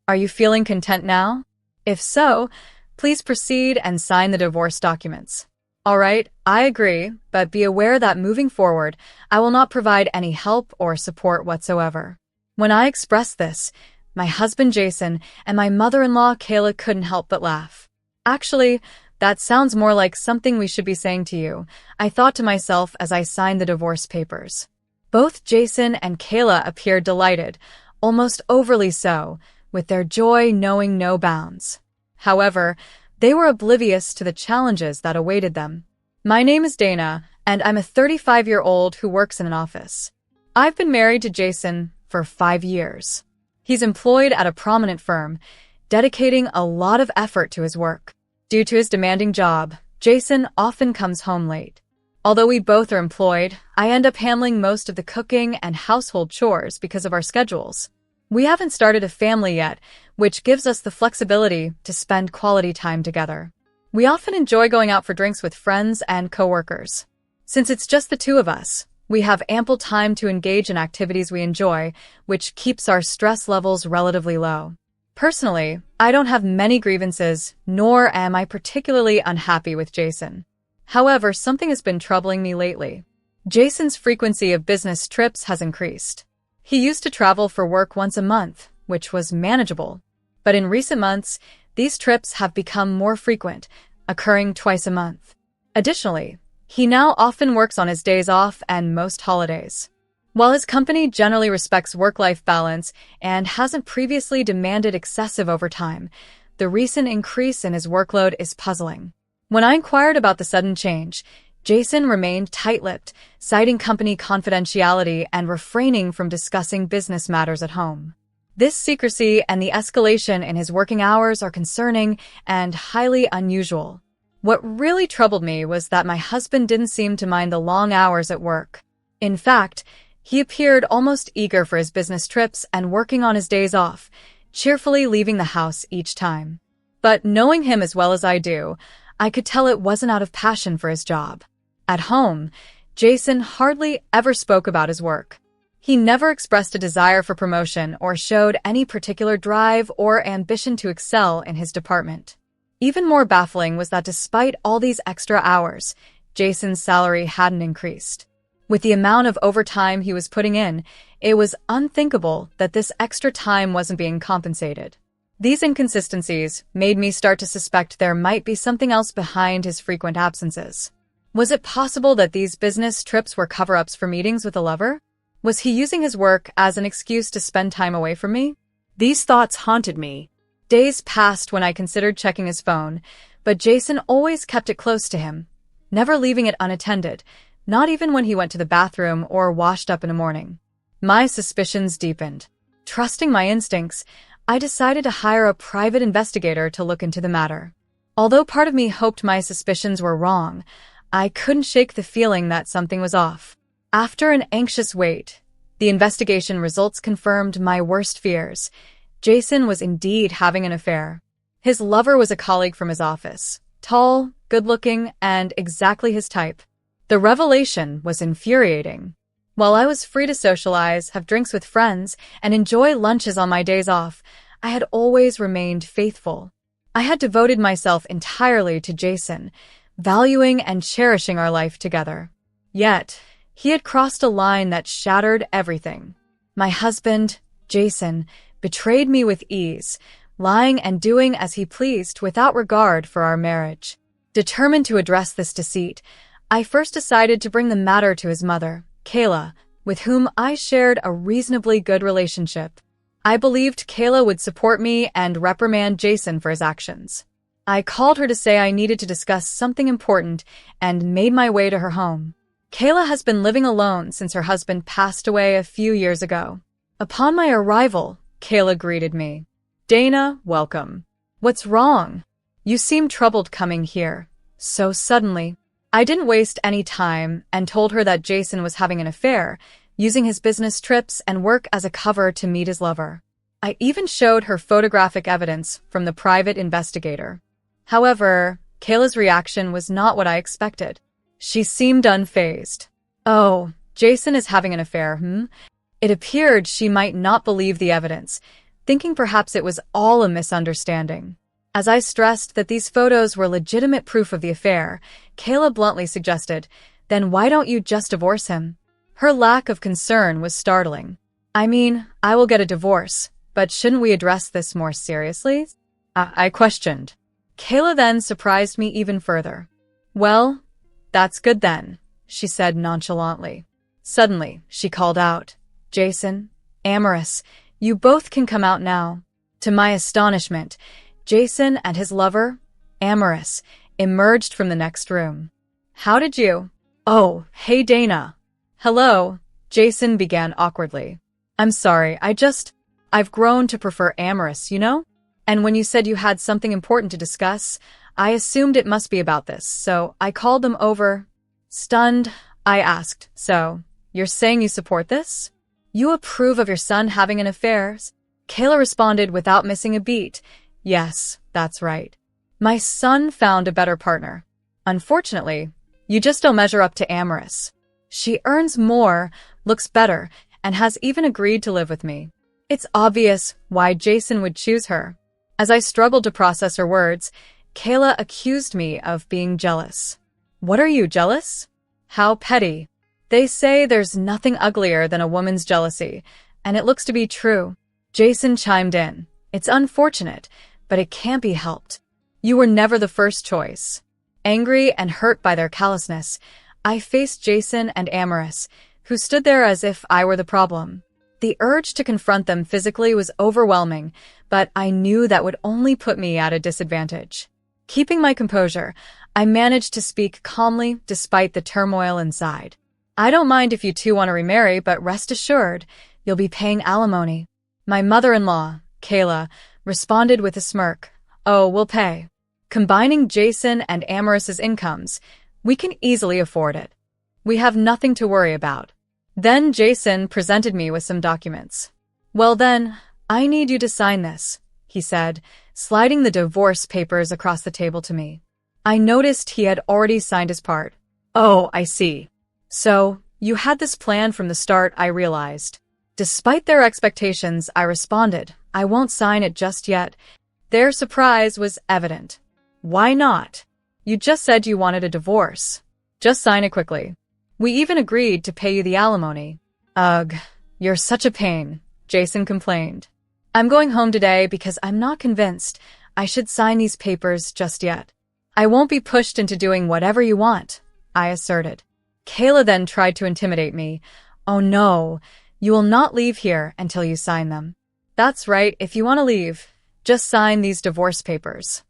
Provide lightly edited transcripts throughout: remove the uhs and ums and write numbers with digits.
Are you feeling content now? If so, please proceed and sign the divorce documents. All right, I agree, but be aware that moving forward, I will not provide any help or support whatsoever. When I expressed this, my husband Jason and my mother-in-law Kayla couldn't help but laugh. Actually, that sounds more like something we should be saying to you, I thought to myself as I signed the divorce papers. Both Jason and Kayla appeared delighted, almost overly so, with their joy knowing no bounds. However, they were oblivious to the challenges that awaited them. My name is Dana, and I'm a 35-year-old who works in an office. I've been married to Jason for 5 years. He's employed at a prominent firm, dedicating a lot of effort to his work. Due to his demanding job, Jason often comes home late. Although we both are employed, I end up handling most of the cooking and household chores because of our schedules. We haven't started a family yet, which gives us the flexibility to spend quality time together. We often enjoy going out for drinks with friends and coworkers. Since it's just the two of us, we have ample time to engage in activities we enjoy, which keeps our stress levels relatively low. Personally, I don't have many grievances, nor am I particularly unhappy with Jason. However, something has been troubling me lately. Jason's frequency of business trips has increased. He used to travel for work once a month, which was manageable. But in recent months, these trips have become more frequent, occurring twice a month. Additionally, he now often works on his days off and most holidays. While his company generally respects work-life balance and hasn't previously demanded excessive overtime, the recent increase in his workload is puzzling. When I inquired about the sudden change, Jason remained tight-lipped, citing company confidentiality and refraining from discussing business matters at home. This secrecy and the escalation in his working hours are concerning and highly unusual. What really troubled me was that my husband didn't seem to mind the long hours at work. In fact, he appeared almost eager for his business trips and working on his days off, cheerfully leaving the house each time. But knowing him as well as I do, I could tell it wasn't out of passion for his job. At home, Jason hardly ever spoke about his work. He never expressed a desire for promotion or showed any particular drive or ambition to excel in his department. Even more baffling was that despite all these extra hours, Jason's salary hadn't increased. With the amount of overtime he was putting in, it was unthinkable that this extra time wasn't being compensated. These inconsistencies made me start to suspect there might be something else behind his frequent absences. Was it possible that these business trips were cover-ups for meetings with a lover? Was he using his work as an excuse to spend time away from me? These thoughts haunted me. Days passed when I considered checking his phone, but Jason always kept it close to him, never leaving it unattended, not even when he went to the bathroom or washed up in the morning. My suspicions deepened. Trusting my instincts, I decided to hire a private investigator to look into the matter. Although part of me hoped my suspicions were wrong, I couldn't shake the feeling that something was off. After an anxious wait, the investigation results confirmed my worst fears. Jason was indeed having an affair. His lover was a colleague from his office, tall, good-looking, and exactly his type. The revelation was infuriating. While I was free to socialize, have drinks with friends, and enjoy lunches on my days off, I had always remained faithful. I had devoted myself entirely to Jason, valuing and cherishing our life together. Yet, he had crossed a line that shattered everything. My husband, Jason, betrayed me with ease, lying and doing as he pleased without regard for our marriage. Determined to address this deceit, I first decided to bring the matter to his mother, Kayla, with whom I shared a reasonably good relationship. I believed Kayla would support me and reprimand Jason for his actions. I called her to say I needed to discuss something important and made my way to her home. Kayla has been living alone since her husband passed away a few years ago. Upon my arrival, Kayla greeted me. "Dana, welcome. What's wrong? You seem troubled coming here so suddenly." I didn't waste any time and told her that Jason was having an affair, using his business trips and work as a cover to meet his lover. I even showed her photographic evidence from the private investigator. However, Kayla's reaction was not what I expected. She seemed unfazed. "Oh, Jason is having an affair, It appeared she might not believe the evidence, thinking perhaps it was all a misunderstanding. As I stressed that these photos were legitimate proof of the affair, Kayla bluntly suggested, "Then why don't you just divorce him?" Her lack of concern was startling. "I mean, I will get a divorce, but shouldn't we address this more seriously?" I questioned. Kayla then surprised me even further. "Well, that's good then," she said nonchalantly. Suddenly, she called out, "Jason, Amorous, you both can come out now." To my astonishment, Jason and his lover, Amorous, emerged from the next room. "How did you—" "Oh, hey Dana." "Hello," Jason began awkwardly. "I'm sorry, I've grown to prefer Amorous, you know? And when you said you had something important to discuss, I assumed it must be about this, so I called them over." Stunned, I asked, "So, you're saying you support this? You approve of your son having an affair?" Kayla responded without missing a beat, "Yes, that's right. My son found a better partner. Unfortunately, you just don't measure up to Amorous. She earns more, looks better, and has even agreed to live with me." It's obvious why Jason would choose her. As I struggled to process her words, Kayla accused me of being jealous. "What are you, jealous? How petty." "They say there's nothing uglier than a woman's jealousy, and it looks to be true." Jason chimed in. "It's unfortunate, but it can't be helped. You were never the first choice." Angry and hurt by their callousness, I faced Jason and Amorous, who stood there as if I were the problem. The urge to confront them physically was overwhelming, but I knew that would only put me at a disadvantage. Keeping my composure, I managed to speak calmly despite the turmoil inside. "I don't mind if you two want to remarry, but rest assured, you'll be paying alimony." My mother-in-law, Kayla, responded with a smirk. "Oh, we'll pay. Combining Jason and Amorous's incomes, we can easily afford it. We have nothing to worry about." Then Jason presented me with some documents. "Well then, I need you to sign this," he said, sliding the divorce papers across the table to me. I noticed he had already signed his part. "Oh, I see. So, you had this plan from the start," I realized. Despite their expectations, I responded, "I won't sign it just yet." Their surprise was evident. "Why not? You just said you wanted a divorce. Just sign it quickly. We even agreed to pay you the alimony." "Ugh, you're such a pain," Jason complained. "I'm going home today because I'm not convinced I should sign these papers just yet." "I won't be pushed into doing whatever you want," I asserted. Kayla then tried to intimidate me. "Oh no, you will not leave here until you sign them." "That's right, if you want to leave, just sign these divorce papers."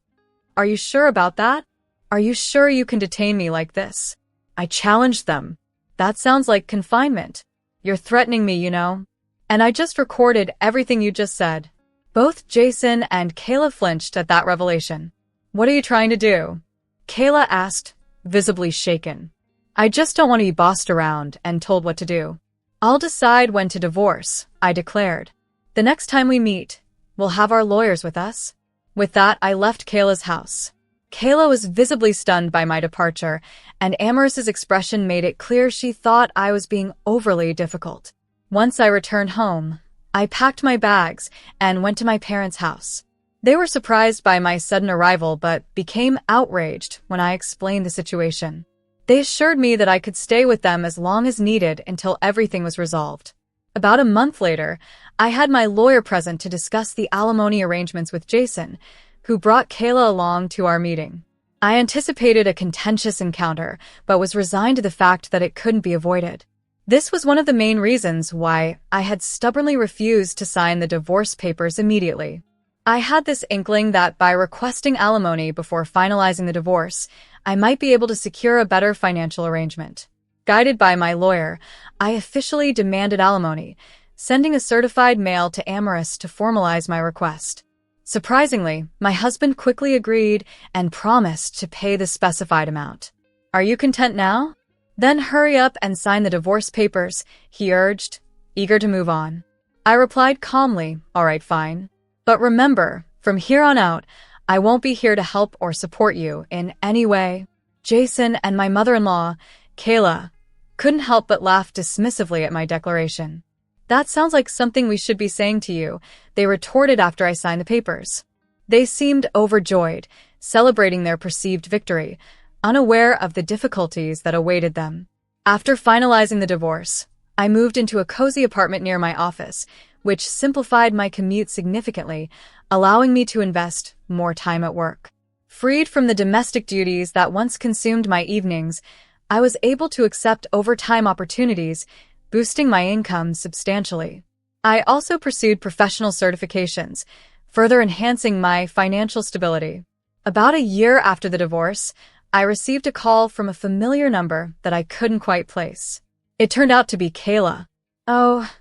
"Are you sure about that? Are you sure you can detain me like this?" I challenged them. "That sounds like confinement. You're threatening me, you know. And I just recorded everything you just said." Both Jason and Kayla flinched at that revelation. "What are you trying to do?" Kayla asked, visibly shaken. "I just don't want to be bossed around and told what to do. I'll decide when to divorce," I declared. "The next time we meet, we'll have our lawyers with us." With that, I left Kayla's house. Kayla was visibly stunned by my departure, and Amorous's expression made it clear she thought I was being overly difficult. Once I returned home, I packed my bags and went to my parents' house. They were surprised by my sudden arrival but became outraged when I explained the situation. They assured me that I could stay with them as long as needed until everything was resolved. About a month later, I had my lawyer present to discuss the alimony arrangements with Jason, who brought Kayla along to our meeting. I anticipated a contentious encounter, but was resigned to the fact that it couldn't be avoided. This was one of the main reasons why I had stubbornly refused to sign the divorce papers immediately. I had this inkling that by requesting alimony before finalizing the divorce, I might be able to secure a better financial arrangement. Guided by my lawyer, I officially demanded alimony, sending a certified mail to Amorous to formalize my request. Surprisingly, my husband quickly agreed and promised to pay the specified amount. "Are you content now? Then hurry up and sign the divorce papers," he urged, eager to move on. I replied calmly, "All right, fine. But remember, from here on out, I won't be here to help or support you in any way." Jason and my mother-in-law, Kayla, couldn't help but laugh dismissively at my declaration. That sounds like something we should be saying to you, they retorted after I signed the papers. They seemed overjoyed, celebrating their perceived victory, unaware of the difficulties that awaited them. After finalizing the divorce, I moved into a cozy apartment near my office, which simplified my commute significantly, allowing me to invest more time at work. Freed from the domestic duties that once consumed my evenings, I was able to accept overtime opportunities, boosting my income substantially. I also pursued professional certifications, further enhancing my financial stability. About a year after the divorce, I received a call from a familiar number that I couldn't quite place. It turned out to be Kayla. "Oh,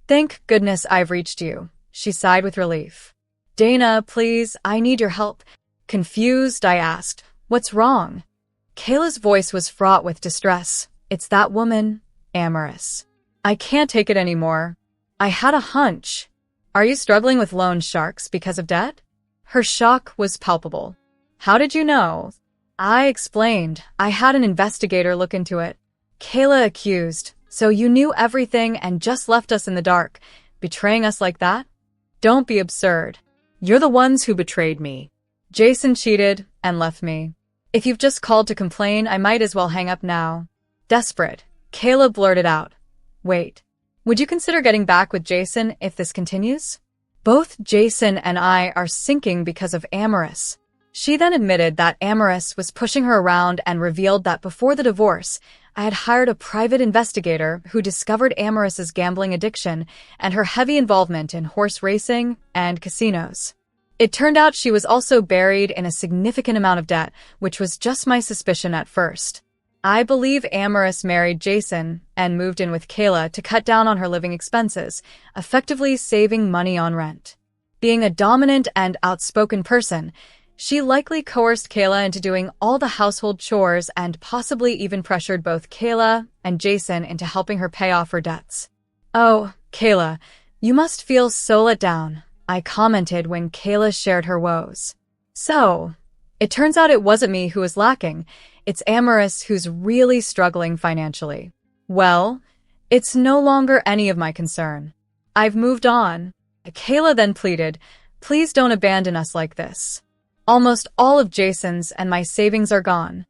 thank goodness I've reached you," she sighed with relief. "Dana, please, I need your help." Confused, I asked, "What's wrong?" Kayla's voice was fraught with distress. "It's that woman, Amorous. I can't take it anymore. I had a hunch." "Are you struggling with loan sharks because of debt?" Her shock was palpable. "How did you know?" I explained. I had an investigator look into it. Kayla accused. "So you knew everything and just left us in the dark, betraying us like that?" "Don't be absurd. You're the ones who betrayed me. Jason cheated and left me. If you've just called to complain, I might as well hang up now." Desperate, Kayla blurted out, "Wait, would you consider getting back with Jason if this continues? Both Jason and I are sinking because of Amorous." She then admitted that Amorous was pushing her around and revealed that before the divorce, I had hired a private investigator who discovered Amorous's gambling addiction and her heavy involvement in horse racing and casinos. It turned out she was also buried in a significant amount of debt, which was just my suspicion at first. I believe Amorous married Jason and moved in with Kayla to cut down on her living expenses, effectively saving money on rent. Being a dominant and outspoken person, she likely coerced Kayla into doing all the household chores and possibly even pressured both Kayla and Jason into helping her pay off her debts. "Oh, Kayla, you must feel so let down," I commented when Kayla shared her woes. "So, it turns out it wasn't me who was lacking. It's Amorous who's really struggling financially." "Well, it's no longer any of my concern. I've moved on." Kayla then pleaded, "Please don't abandon us like this. Almost all of Jason's and my savings are gone."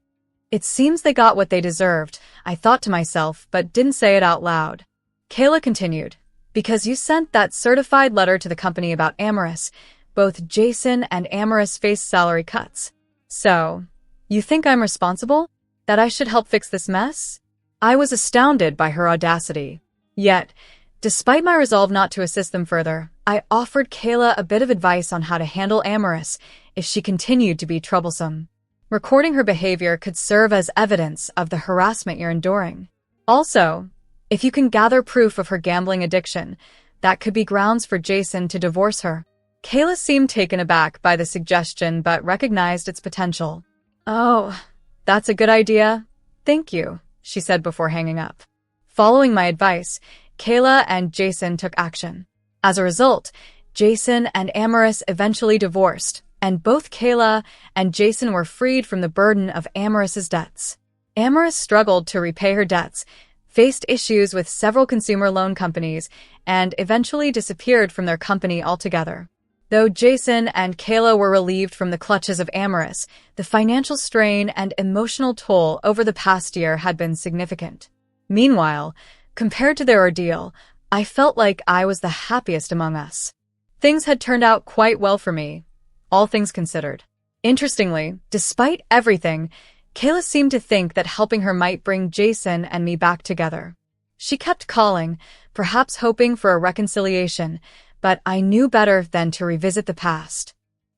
"It seems they got what they deserved," I thought to myself, but didn't say it out loud. Kayla continued, "Because you sent that certified letter to the company about Amorous, both Jason and Amorous faced salary cuts. So, you think I'm responsible? That I should help fix this mess?" I was astounded by her audacity. Yet, despite my resolve not to assist them further, I offered Kayla a bit of advice on how to handle Amorous if she continued to be troublesome. Recording her behavior could serve as evidence of the harassment you're enduring. Also, if you can gather proof of her gambling addiction, that could be grounds for Jason to divorce her. Kayla seemed taken aback by the suggestion but recognized its potential. "Oh, that's a good idea. Thank you," she said before hanging up. Following my advice, Kayla and Jason took action. As a result, Jason and Amorous eventually divorced, and both Kayla and Jason were freed from the burden of Amorous's debts. Amorous struggled to repay her debts, faced issues with several consumer loan companies, and eventually disappeared from their company altogether. Though Jason and Kayla were relieved from the clutches of Amorous, the financial strain and emotional toll over the past year had been significant. Meanwhile, compared to their ordeal, I felt like I was the happiest among us. Things had turned out quite well for me, all things considered. Interestingly, despite everything, Kayla seemed to think that helping her might bring Jason and me back together. She kept calling, perhaps hoping for a reconciliation, but I knew better than to revisit the past.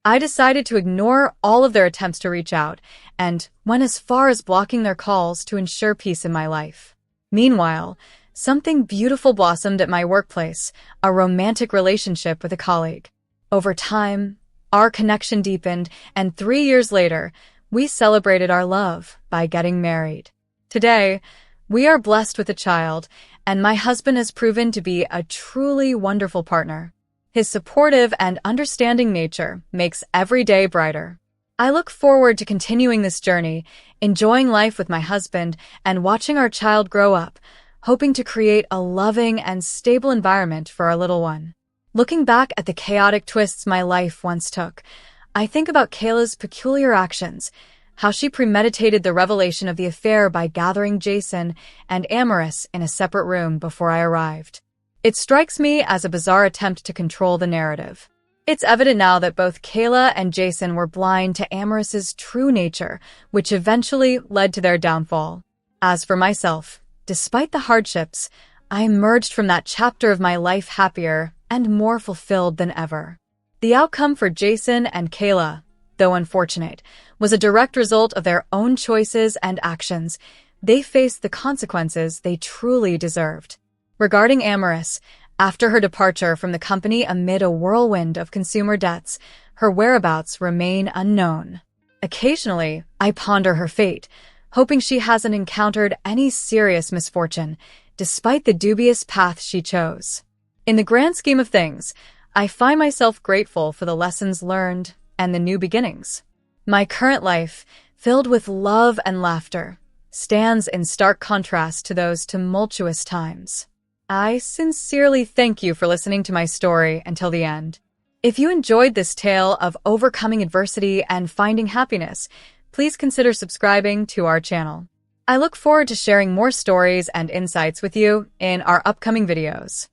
I decided to ignore all of their attempts to reach out and went as far as blocking their calls to ensure peace in my life. Meanwhile, something beautiful blossomed at my workplace, a romantic relationship with a colleague. Over time, our connection deepened, and 3 years later, we celebrated our love by getting married. Today, we are blessed with a child, and my husband has proven to be a truly wonderful partner. His supportive and understanding nature makes every day brighter. I look forward to continuing this journey, enjoying life with my husband, and watching our child grow up, hoping to create a loving and stable environment for our little one. Looking back at the chaotic twists my life once took, I think about Kayla's peculiar actions, how she premeditated the revelation of the affair by gathering Jason and Mistress in a separate room before I arrived. It strikes me as a bizarre attempt to control the narrative. It's evident now that both Kayla and Jason were blind to Mistress's true nature, which eventually led to their downfall. As for myself, despite the hardships, I emerged from that chapter of my life happier and more fulfilled than ever. The outcome for Jason and Kayla, though unfortunate, was a direct result of their own choices and actions. They faced the consequences they truly deserved. Regarding Mistress, after her departure from the company amid a whirlwind of consumer debts, her whereabouts remain unknown. Occasionally, I ponder her fate, hoping she hasn't encountered any serious misfortune, despite the dubious path she chose. In the grand scheme of things, I find myself grateful for the lessons learned and the new beginnings. My current life, filled with love and laughter, stands in stark contrast to those tumultuous times. I sincerely thank you for listening to my story until the end. If you enjoyed this tale of overcoming adversity and finding happiness, please consider subscribing to our channel. I look forward to sharing more stories and insights with you in our upcoming videos.